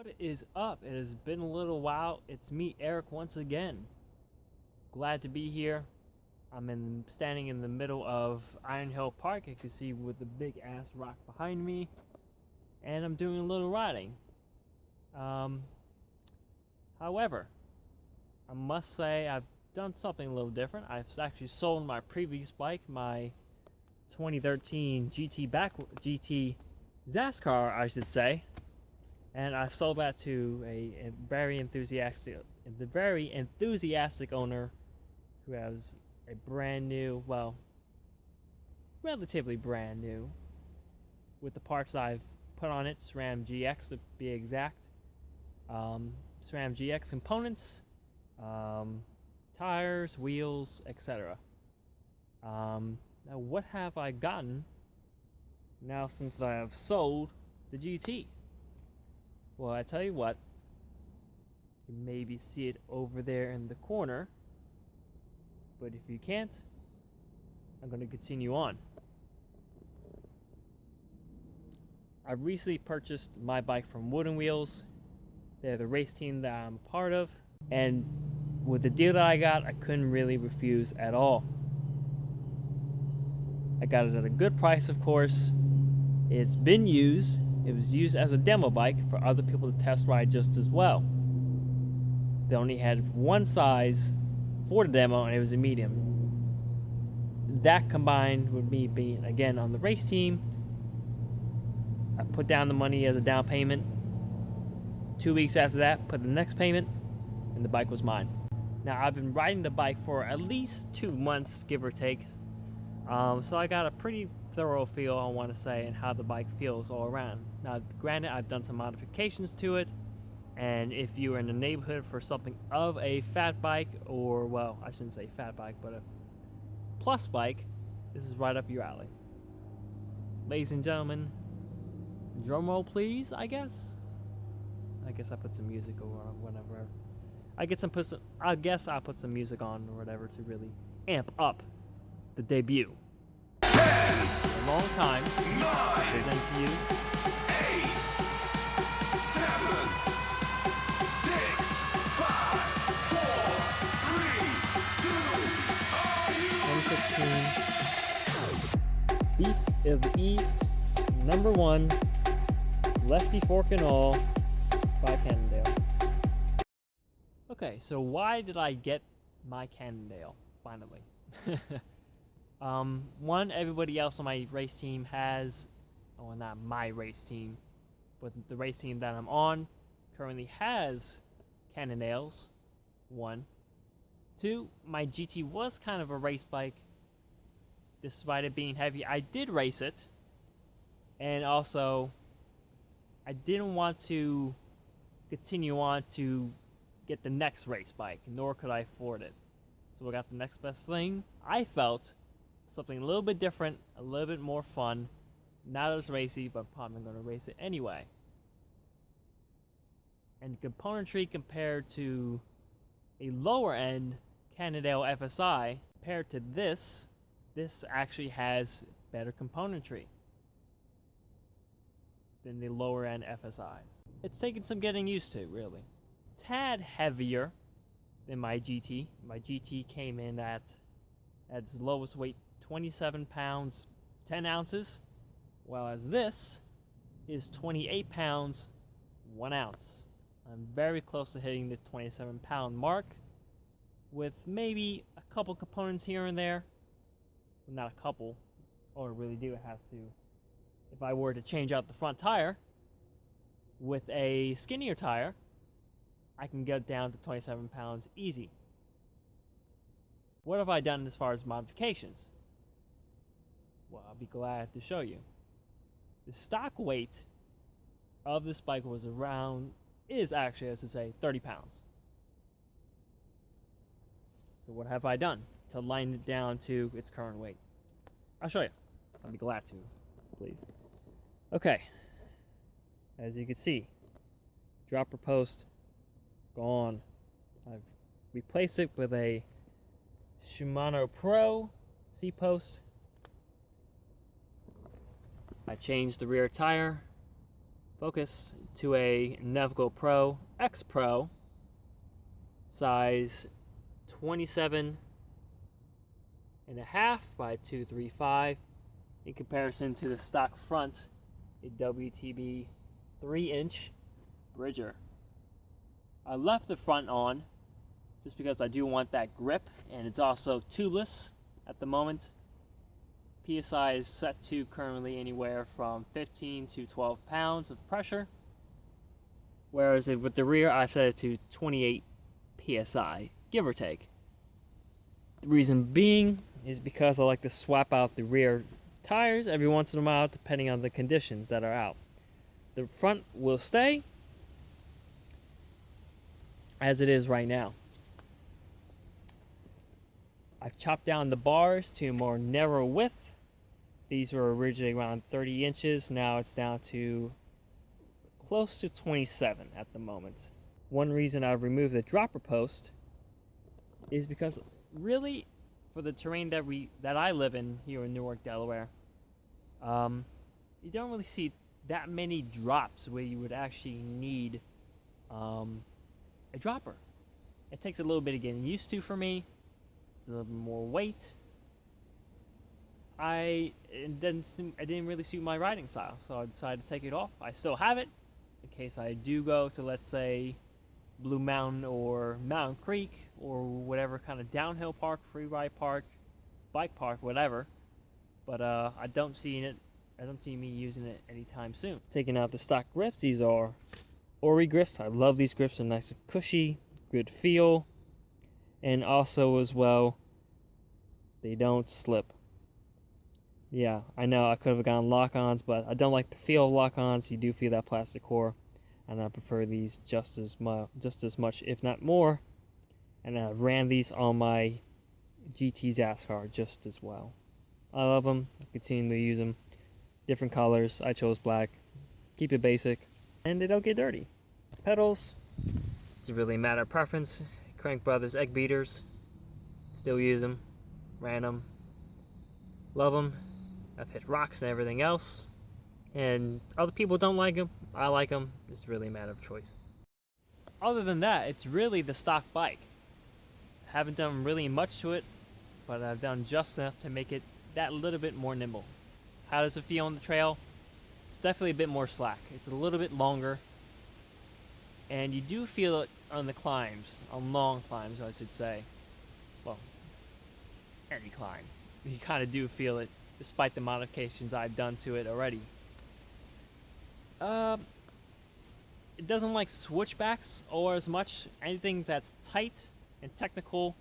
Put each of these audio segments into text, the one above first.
What is up? It has been a little while. It's me, Eric, once again. Glad to be here. I'm standing in the middle of Iron Hill Park. You can see with the big ass rock behind me, and I'm doing a little riding. However, I must say I've done something a little different. I've actually sold my previous bike, my 2013 GT Zascar, I should say. And I sold that to a very enthusiastic owner who has a brand new, well, relatively brand new, with the parts I've put on it, SRAM GX to be exact. SRAM GX components, tires, wheels, etc. Now, what have I gotten now since I have sold the GT? Well, I tell you what, you can maybe see it over there in the corner, but if you can't, I'm going to continue on. I recently purchased my bike from Wooden Wheels. They're the race team that I'm a part of, and with the deal that I got, I couldn't really refuse at all. I got it at a good price, of course. It's been used. It was used as a demo bike for other people to test ride just as well. They only had one size for the demo, and it was a medium. That combined with me being, again, on the race team, I put down the money as a down payment. 2 weeks after that, put the next payment, and the bike was mine. Now, I've been riding the bike for at least 2 months, give or take. So I got a pretty thorough feel, I want to say, and how the bike feels all around. Now, granted, I've done some modifications to it, and if you're in the neighborhood for something of a fat bike, or, well, I shouldn't say fat bike, but a plus bike, this is right up your alley. Ladies and gentlemen, drum roll please, I guess I put some music or whatever. I guess I'll put some music on or whatever to really amp up the debut. 10, a long time 9, present to you 8, 7, 6, 5, 4, 3, 2, are you 2016 Beast of the East #1 Lefty Fork and All by Cannondale. Okay, so why did I get my Cannondale finally? One, everybody else on my race team has, well, not my race team, but the race team that I'm on currently has Cannondales. 1. 2, my GT was kind of a race bike, despite it being heavy. I did race it, and also I didn't want to continue on to get the next race bike, nor could I afford it. So I got the next best thing. I felt something a little bit different, a little bit more fun, not as racy, but probably going to race it anyway. And componentry compared to a lower end Cannondale FSI, compared to this actually has better componentry than the lower end FSIs. It's taken some getting used to, really. Tad heavier than my GT. My GT came in at its lowest weight 27 pounds 10 ounces, whereas this is 28 pounds 1 ounce. I'm very close to hitting the 27 pound mark, with maybe a couple components here and there. Well, not a couple, or really do have to. If I were to change out the front tire with a skinnier tire, I can get down to 27 pounds easy. What have I done as far as modifications? Well, I'll be glad to show you. The stock weight of this bike is actually, as to say, 30 pounds. So what have I done to line it down to its current weight? I'll show you. I'll be glad to, please. Okay. As you can see, dropper post gone. I've replaced it with a Shimano Pro C-post. I changed the rear tire Focus to a Navico Pro X Pro, size 27.5 by 235, in comparison to the stock front, a WTB 3-inch Bridger. I left the front on just because I do want that grip, and it's also tubeless at the moment. PSI is set to currently anywhere from 15 to 12 pounds of pressure, whereas with the rear I've set it to 28 PSI, give or take. The reason being is because I like to swap out the rear tires every once in a while depending on the conditions that are out. The front will stay as it is right now. I've chopped down the bars to a more narrow width. These were originally around 30 inches. Now it's down to close to 27 at the moment. One reason I've removed the dropper post is because really for the terrain that I live in here in Newark, Delaware, you don't really see that many drops where you would actually need a dropper. It takes a little bit of getting used to for me. It's a little bit more weight. It didn't really suit my riding style, so I decided to take it off. I still have it in case I do go to, let's say, Blue Mountain or Mountain Creek or whatever kind of downhill park, free ride park, bike park, whatever. But I don't see me using it anytime soon. Taking out the stock grips. These are Ori grips. I love these grips. They're nice and cushy, good feel, and also as well, they don't slip. Yeah, I know I could have gone lock-ons, but I don't like the feel of lock-ons. You do feel that plastic core, and I prefer these just as much, if not more. And I ran these on my GT Zascar just as well. I love them. I continue to use them. Different colors. I chose black. Keep it basic, and they don't get dirty. Pedals. It's really a matter of preference. Crank Brothers egg beaters. Still use them. Ran them. Love them. I've hit rocks and everything else. And other people don't like them. I like them. It's really a matter of choice. Other than that, it's really the stock bike. Haven't done really much to it, but I've done just enough to make it that little bit more nimble. How does it feel on the trail? It's definitely a bit more slack. It's a little bit longer. And you do feel it on the climbs, on long climbs, I should say. Well, any climb. You kind of do feel it, despite the modifications I've done to it already. It doesn't like switchbacks or as much. Anything that's tight and technical,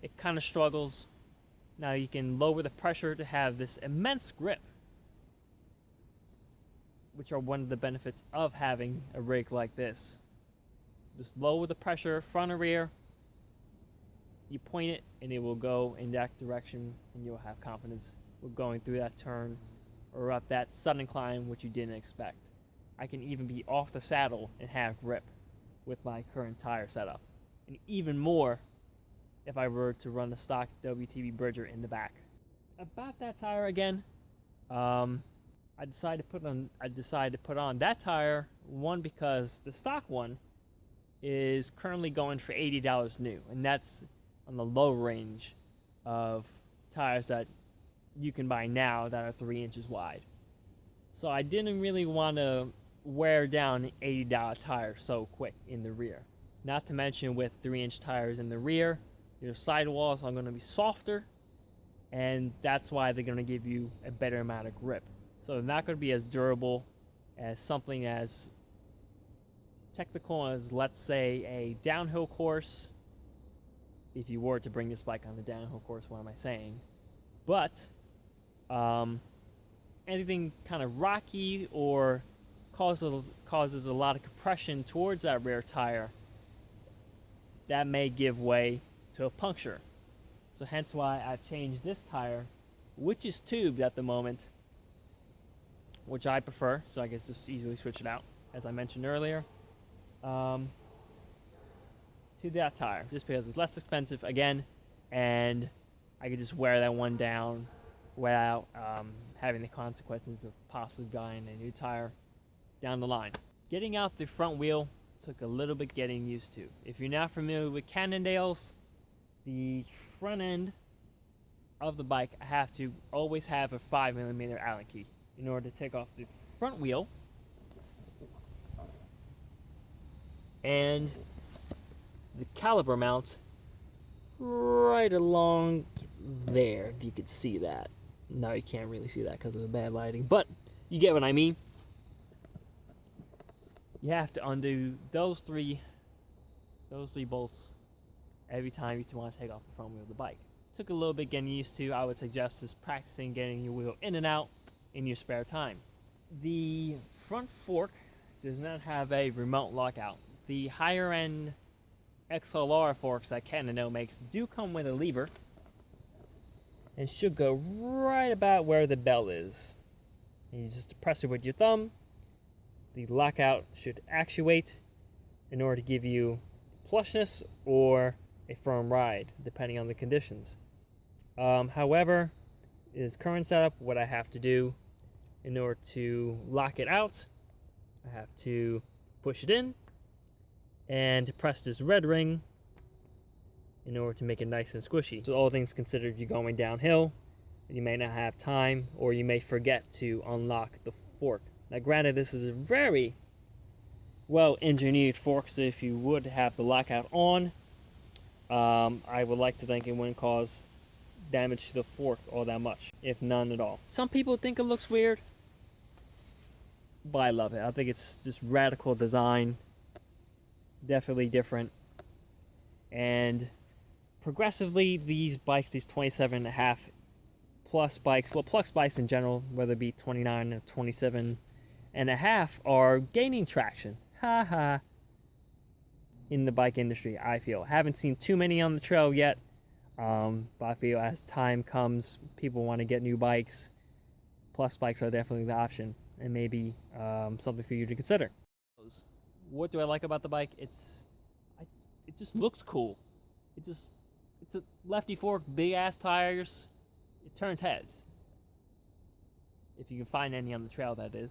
it kind of struggles. Now you can lower the pressure to have this immense grip, which are one of the benefits of having a rig like this. Just lower the pressure, front or rear. You point it, and it will go in that direction, and you'll have confidence with going through that turn or up that sudden climb, which you didn't expect. I can even be off the saddle and have grip with my current tire setup, and even more if I were to run the stock WTB Bridger in the back. About that tire again, I decided to put on that tire, one because the stock one is currently going for $80 new, and that's on the low range of tires that you can buy now that are 3 inches wide. So I didn't really want to wear down an $80 tire so quick in the rear. Not to mention with 3-inch tires in the rear, your sidewalls are going to be softer, and that's why they're going to give you a better amount of grip. So they're not going to be as durable as something as technical as, let's say, a downhill course. If you were to bring this bike on a downhill course, what am I saying? But anything kind of rocky or causes a lot of compression towards that rear tire, that may give way to a puncture. So hence why I've changed this tire, which is tubed at the moment, which I prefer, so I can just easily switch it out, as I mentioned earlier, to that tire, just because it's less expensive, again, and I could just wear that one down without having the consequences of possibly buying a new tire down the line. Getting out the front wheel took a little bit getting used to. If you're not familiar with Cannondales, the front end of the bike, I have to always have a 5mm Allen key in order to take off the front wheel. And the caliper mount right along there, if you could see that. No, you can't really see that because of the bad lighting, but you get what I mean. You have to undo those three bolts every time you want to take off the front wheel of the bike. Took a little bit getting used to. I would suggest just practicing getting your wheel in and out in your spare time. The front fork does not have a remote lockout. The higher end XLR forks that Cannondale makes do come with a lever and should go right about where the bell is. And you just press it with your thumb. The lockout should actuate in order to give you plushness or a firm ride, depending on the conditions. However, in this current setup, what I have to do in order to lock it out, I have to push it in and to press this red ring in order to make it nice and squishy. So all things considered, you're going downhill, and you may not have time, or you may forget to unlock the fork. Now granted, this is a very well engineered fork, so if you would have the lockout on, I would like to think it wouldn't cause damage to the fork all that much, if none at all. Some people think it looks weird, but I love it. I think it's just radical design, definitely different, and progressively these bikes, these 27.5 plus bikes, well, plus bikes in general, whether it be 29 or 27.5, are gaining traction. Haha. In the bike industry, I feel. Haven't seen too many on the trail yet, but I feel as time comes, people want to get new bikes. Plus bikes are definitely the option, and maybe something for you to consider. What do I like about the bike? It just looks cool. It's a lefty fork, big ass tires. It turns heads. If you can find any on the trail, that is.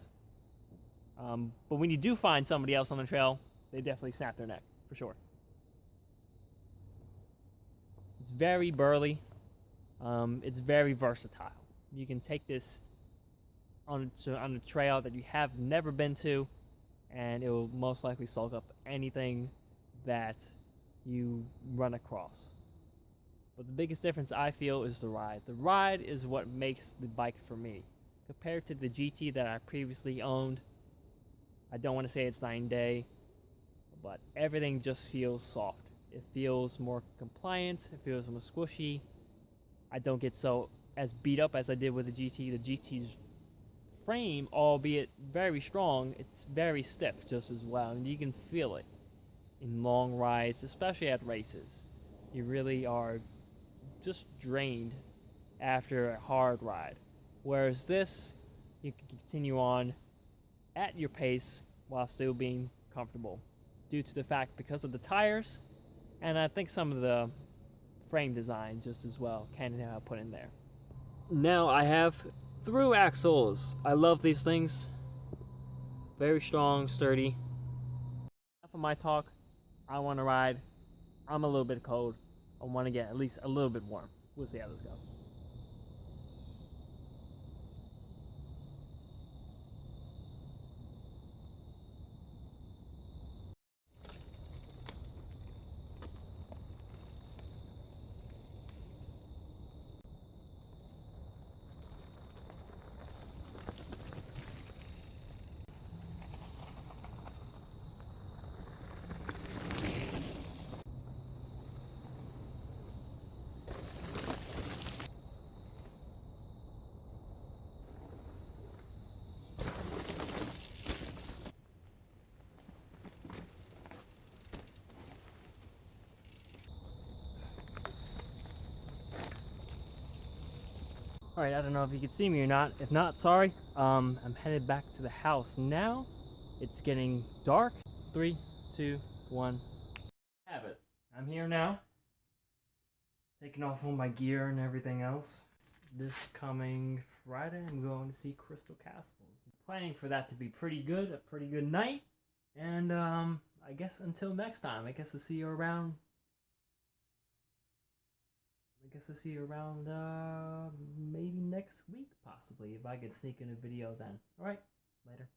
But when you do find somebody else on the trail, they definitely snap their neck, for sure. It's very burly. It's very versatile. You can take this on a trail that you have never been to, and it will most likely soak up anything that you run across. But the biggest difference I feel is the ride. The ride is what makes the bike for me. Compared to the GT that I previously owned, I don't want to say it's night and day, but everything just feels soft. It feels more compliant, it feels more squishy. I don't get so as beat up as I did with the GT. The GT's frame, albeit very strong, it's very stiff just as well, and you can feel it in long rides, especially at races. You really are just drained after a hard ride. Whereas this, you can continue on at your pace while still being comfortable, due to the fact because of the tires, and I think some of the frame design just as well, Cannondale put in there. Now I have through axles. I love these things. Very strong, sturdy. Enough of my talk. I want to ride. I'm a little bit cold. I want to get at least a little bit warm. We'll see how this goes. Alright, I don't know if you can see me or not. If not, sorry. I'm headed back to the house now. It's getting dark. 3, 2, 1. Have it. I'm here now. Taking off all my gear and everything else. This coming Friday, I'm going to see Crystal Castles. planning for that to be pretty good, a pretty good night. And I guess until next time, I guess I'll see you around. Maybe next week, possibly, if I could sneak in a video then. Alright, later.